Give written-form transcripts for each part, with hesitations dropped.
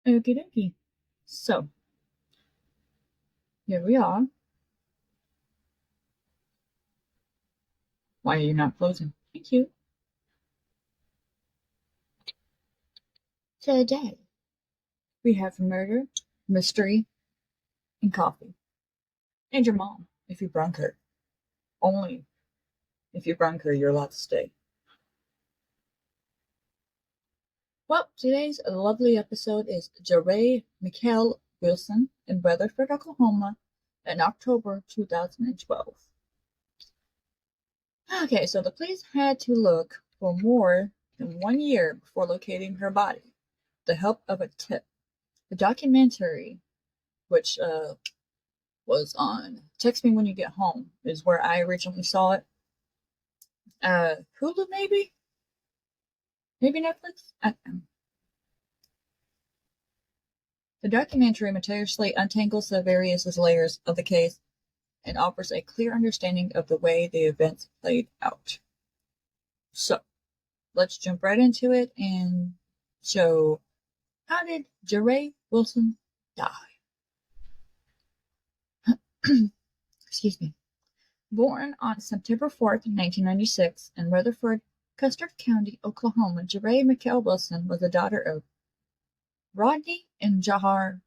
Okie dokie. So, here we are. Why are you not closing? Thank you. Today, we have murder, mystery, and coffee. And your mom, if you brunk her. Only if you brunk her, you're allowed to stay. Well, today's lovely episode is JaRay Wilson in Weatherford, Oklahoma in October 2012. Okay, so the police had to look for more than 1 year before locating her body with the help of a tip. The documentary, which was on Text Me When You Get Home, is where I originally saw it. Hulu, maybe? Maybe Netflix? I don't know. The documentary meticulously untangles the various layers of the case and offers a clear understanding of the way the events played out. So, let's jump right into it and show how did JaRay Wilson die? Excuse me. Born on September 4th, 1996, in Rutherford, Custer County, Oklahoma, JaRay Wilson was the daughter of Rodney and JaRay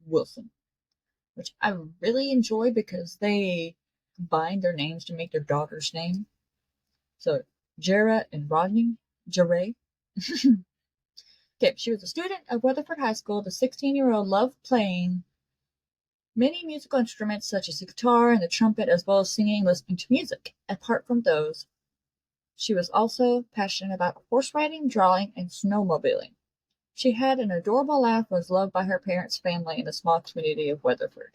Wilson, which I really enjoy because they combined their names to make their daughter's name. So, Jara and Rodney, JaRay. Okay, she was a student of Rutherford High School. The 16-year-old loved playing many musical instruments such as the guitar and the trumpet, as well as singing and listening to music. Apart from those, she was also passionate about horse riding, drawing, and snowmobiling. She had an adorable laugh and was loved by her parents' family in the small community of Weatherford.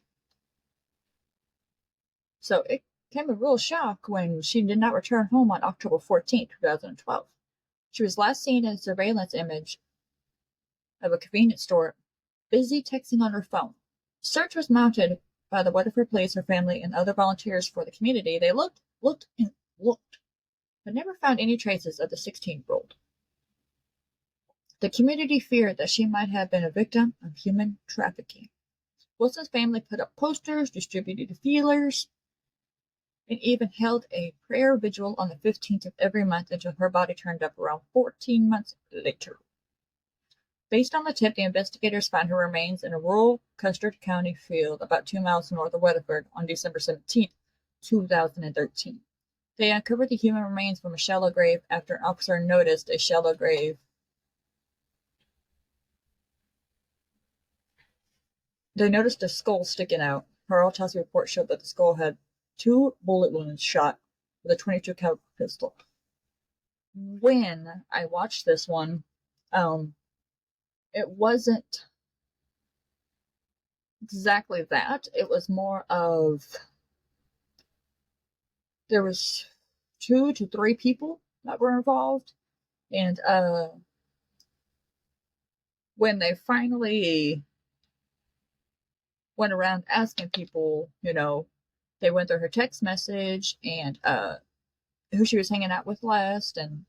So it came a real shock when she did not return home on October 14, 2012. She was last seen in a surveillance image of a convenience store, busy texting on her phone. Search was mounted by the Weatherford police, her family, and other volunteers for the community. They looked, and looked, but never found any traces of the 16-year-old. The community feared that she might have been a victim of human trafficking. Wilson's family put up posters, distributed feelers, and even held a prayer vigil on the 15th of every month until her body turned up around 14 months later. Based on the tip, the investigators found her remains in a rural Custer County field about 2 miles north of Weatherford on December 17, 2013. They uncovered the human remains from a shallow grave after an officer noticed a shallow grave. They noticed a skull sticking out. Her autopsy report showed that the skull had 2 bullet wounds shot with a .22 caliber pistol. When I watched this one, it wasn't exactly that. It was more of there was 2 to 3 people that were involved, and when they finally went around asking people, they went through her text message and who she was hanging out with last and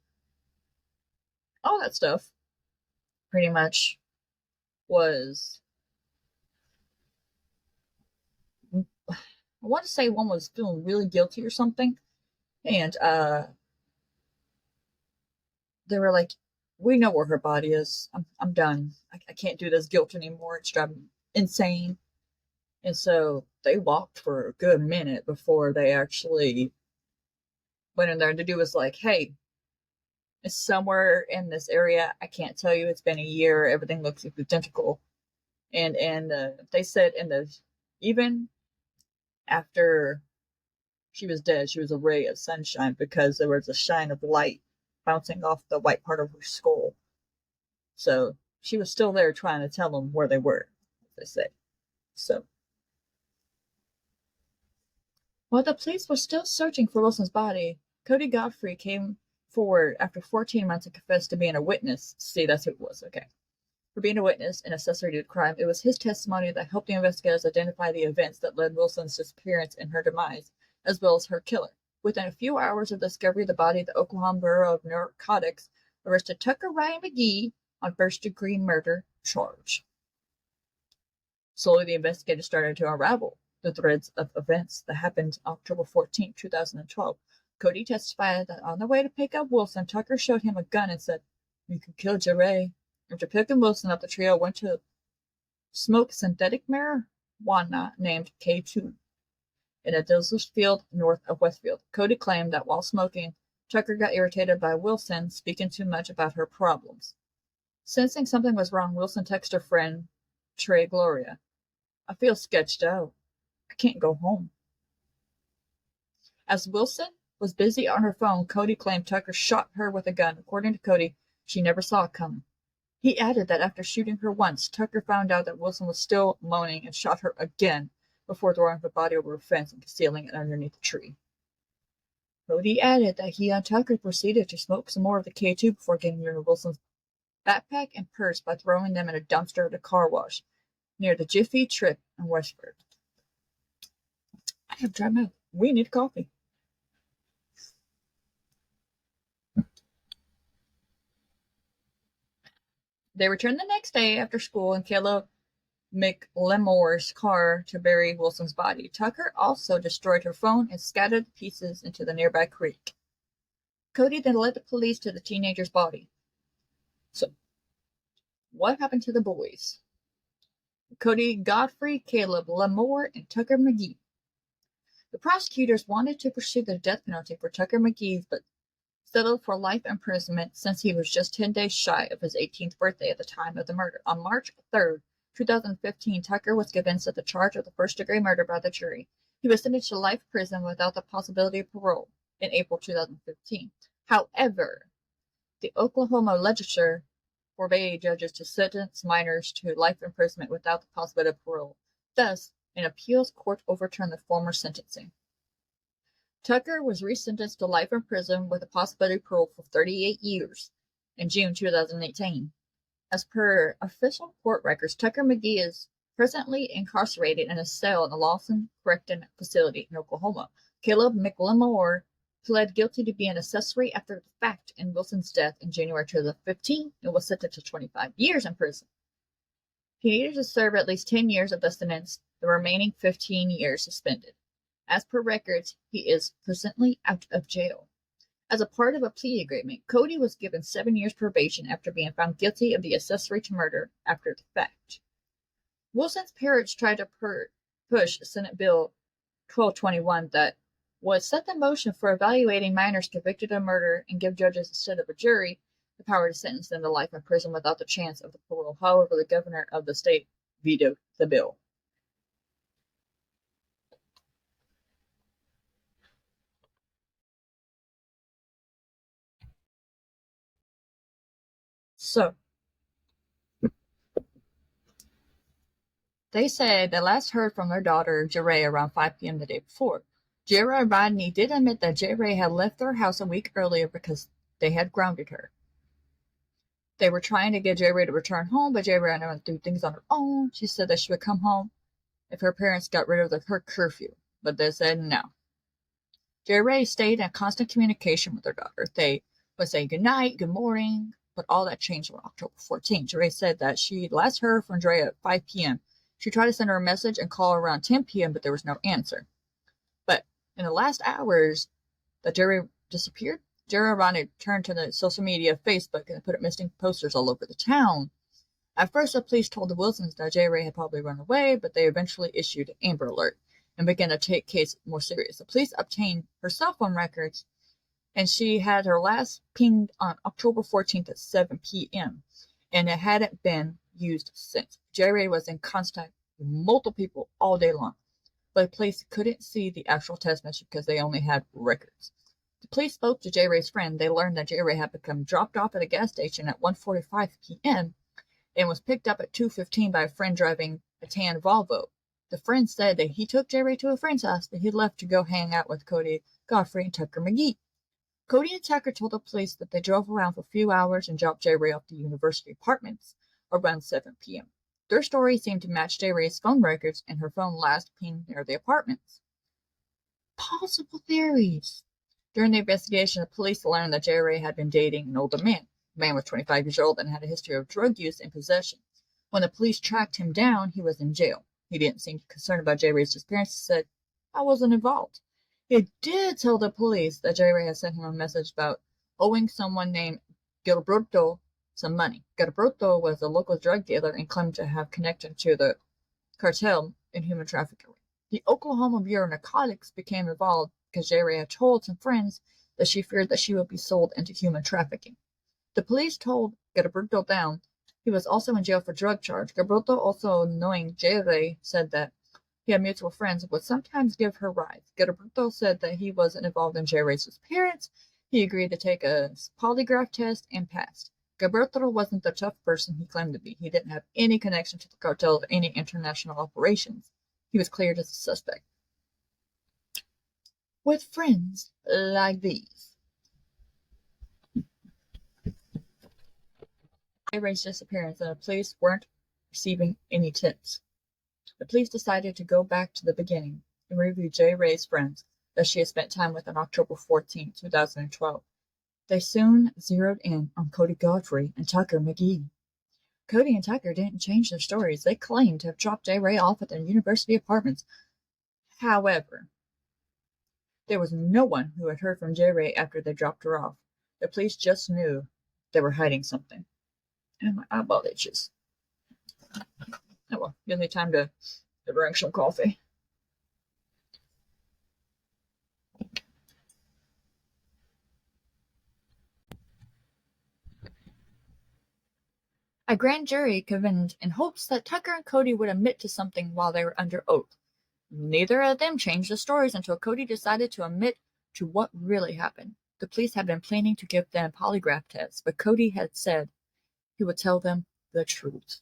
all that stuff. Pretty much was, I want to say one was feeling really guilty or something, and they were like, we know where her body is. I'm done. I can't do this guilt anymore. It's driving me insane. And so they walked for a good minute before they actually went in there. And the dude was like, hey, it's somewhere in this area. I can't tell you. It's been a year. Everything looks identical. And they said even after she was dead, she was a ray of sunshine because there was a shine of light bouncing off the white part of her skull. So she was still there trying to tell them where they were, as they say. So while the police were still searching for Wilson's body, Cody Godfrey came forward after 14 months and confessed to being a witness. See, that's who it was, okay. For being a witness and accessory to the crime, it was his testimony that helped the investigators identify the events that led Wilson's disappearance and her demise, as well as her killer. Within a few hours of the discovery of the body, the Oklahoma Bureau of Narcotics arrested Tucker McGee on first-degree murder charge. Slowly, the investigators started to unravel the threads of events that happened October 14, 2012. Cody testified that on the way to pick up Wilson, Tucker showed him a gun and said, "You can kill JaRay." After picking Wilson up, the trio went to smoke synthetic marijuana named K2 in a desert field north of Westfield. Cody claimed that while smoking, Tucker got irritated by Wilson speaking too much about her problems. Sensing something was wrong, Wilson texted her friend, Trey Gloria, "I feel sketched out. I can't go home." As Wilson was busy on her phone, Cody claimed Tucker shot her with a gun. According to Cody, she never saw it coming. He added that after shooting her once, Tucker found out that Wilson was still moaning and shot her again before throwing her body over a fence and concealing it underneath a tree. Cody added that he and Tucker proceeded to smoke some more of the K2 before getting rid of Wilson's backpack and purse by throwing them in a dumpster at a car wash near the Jiffy Trip in Westford. I have dry mouth. We need coffee. They returned the next day after school and Caleb McLemore's car to bury Wilson's body. Tucker also destroyed her phone and scattered the pieces into the nearby creek. Cody then led the police to the teenager's body. So, what happened to the boys? Cody Godfrey, Caleb Lemore, and Tucker McGee. The prosecutors wanted to pursue the death penalty for Tucker McGee, but settled for life imprisonment since he was just 10 days shy of his 18th birthday at the time of the murder. On March 3rd, 2015, Tucker was convinced of the charge of the first-degree murder by the jury. He was sentenced to life prison without the possibility of parole in April 2015. However, the Oklahoma legislature forbade judges to sentence minors to life imprisonment without the possibility of parole. Thus, an appeals court overturned the former sentencing. Tucker was resentenced to life in prison with a possibility of parole for 38 years in June 2018. As per official court records, Tucker McGee is presently incarcerated in a cell in the Lawson Correctional Facility in Oklahoma. Caleb McLemore pled guilty to being an accessory after the fact in Wilson's death in January 2015 and was sentenced to 25 years in prison. He needed to serve at least 10 years of the sentence, the remaining 15 years suspended. As per records, he is presently out of jail. As a part of a plea agreement, Cody was given 7 years probation after being found guilty of the accessory to murder after the fact. Wilson's parents tried to push Senate Bill 1221 that would set the motion for evaluating minors convicted of murder and give judges instead of a jury the power to sentence them to life in prison without the chance of the parole. However, the governor of the state vetoed the bill. So, they said they last heard from their daughter, JaRay, around 5 p.m. the day before. JaRay Rodney did admit that JaRay had left their house a week earlier because they had grounded her. They were trying to get JaRay to return home, but JaRay wanted to do things on her own. She said that she would come home if her parents got rid of her curfew, but they said no. JaRay stayed in constant communication with her daughter. They would say good night, good morning, but all that changed on October 14th. JaRay said that she last heard from Dre at 5 p.m. She tried to send her a message and call around 10 p.m., but there was no answer. But in the last hours that JaRay disappeared, JaRay Rodney turned to the social media, Facebook, and put up missing posters all over the town. At first, the police told the Wilsons that JaRay had probably run away, but they eventually issued an Amber Alert and began to take the case more serious. The police obtained her cell phone records, and she had her last pinged on October 14th at 7 p.m., and it hadn't been used since. JaRay was in contact with multiple people all day long, but the police couldn't see the actual text message because they only had records. The police spoke to JaRay's friend. They learned that JaRay had become dropped off at a gas station at 1:45 p.m. and was picked up at 2:15 by a friend driving a tan Volvo. The friend said that he took JaRay to a friend's house, but he left to go hang out with Cody Godfrey and Tucker McGee. Cody and Tucker told the police that they drove around for a few hours and dropped JaRay off to University Apartments around 7 p.m. Their story seemed to match JaRay's phone records, and her phone last pinged near the apartments. Possible theories. During the investigation, the police learned that JaRay had been dating an older man. The man was 25 years old and had a history of drug use and possession. When the police tracked him down, he was in jail. He didn't seem concerned about JaRay's disappearance. He said, "I wasn't involved." He did tell the police that JaRay had sent him a message about owing someone named Gilberto some money. Gilberto was a local drug dealer and claimed to have connection to the cartel in human trafficking. The Oklahoma Bureau of Narcotics became involved because JaRay had told some friends that she feared that she would be sold into human trafficking. The police told Gilberto down. He was also in jail for drug charge. Gilberto, also knowing JaRay, said that he had mutual friends and would sometimes give her rides. Gilberto said that he wasn't involved in JaRay's disappearance. He agreed to take a polygraph test and passed. Gilberto wasn't the tough person he claimed to be. He didn't have any connection to the cartel or any international operations. He was cleared as a suspect. With friends like these. JaRay's disappearance, and the police weren't receiving any tips. The police decided to go back to the beginning and review JaRay's friends that she had spent time with on October 14, 2012. They soon zeroed in on Cody Godfrey and Tucker McGee. Cody and Tucker didn't change their stories. They claimed to have dropped JaRay off at their university apartments. However, there was no one who had heard from JaRay after they dropped her off. The police just knew they were hiding something. And my eyeball itches. Oh well, gives me time to drink some coffee. A grand jury convened in hopes that Tucker and Cody would admit to something while they were under oath. Neither of them changed the stories until Cody decided to admit to what really happened. The police had been planning to give them polygraph tests, but Cody had said he would tell them the truth.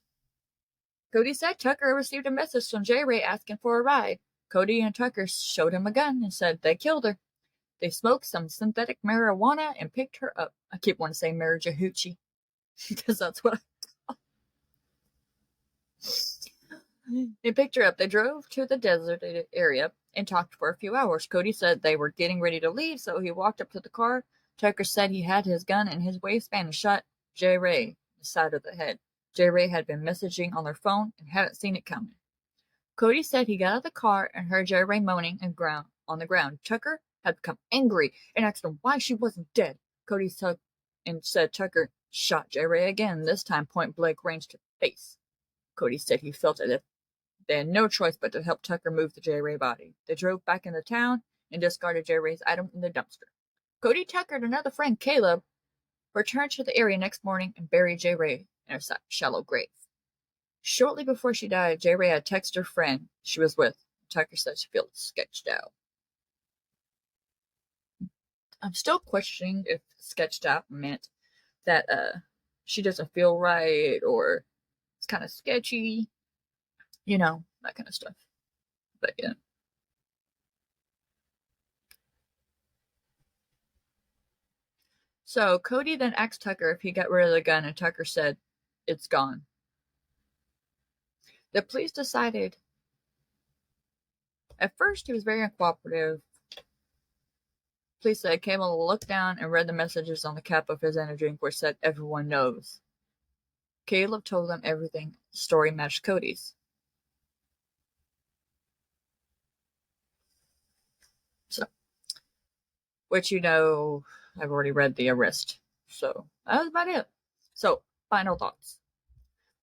Cody said Tucker received a message from JaRay asking for a ride. Cody and Tucker showed him a gun and said they killed her. They smoked some synthetic marijuana and picked her up. I keep wanting to say marijuana because that's what They picked her up. They drove to the deserted area and talked for a few hours. Cody said they were getting ready to leave, so he walked up to the car. Tucker said he had his gun in his waistband and shot JaRay in the side of the head. JaRay had been messaging on their phone and hadn't seen it coming. Cody said he got out of the car and heard JaRay moaning on the ground. Tucker had become angry and asked him why she wasn't dead. Cody said Tucker shot JaRay again, this time point blank range to the face. Cody said he felt as if they had no choice but to help Tucker move the JaRay body. They drove back into town and discarded JaRay's item in the dumpster. Cody, Tucker, and another friend, Caleb, returned to the area next morning and buried JaRay in her shallow grave. Shortly before she died, JaRay had texted her friend she was with. Tucker said she felt sketched out. I'm still questioning if sketched out meant that she doesn't feel right or it's kind of sketchy, you know, that kind of stuff. But yeah. So Cody then asked Tucker if he got rid of the gun, and Tucker said, "It's gone." The police decided. At first, he was very uncooperative. Police said Caleb looked down and read the messages on the cap of his energy drink, which said, "Everyone knows." Caleb told them everything. The story matched Cody's. So, which you know, I've already read the arrest. So, that was about it. So, final thoughts.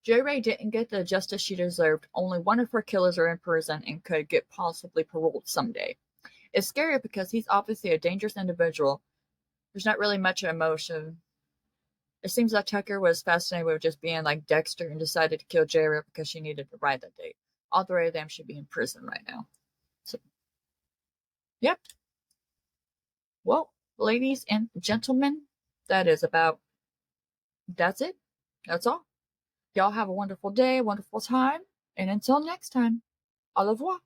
JaRay didn't get the justice she deserved. Only one of her killers are in prison and could get possibly paroled someday. It's scary because he's obviously a dangerous individual. There's not really much emotion. It seems that Tucker was fascinated with just being like Dexter and decided to kill JaRay because she needed to ride that day. All three of them should be in prison right now. So, yep. Well, ladies and gentlemen, that's it. That's all. Y'all have a wonderful day, wonderful time, and until next time, au revoir.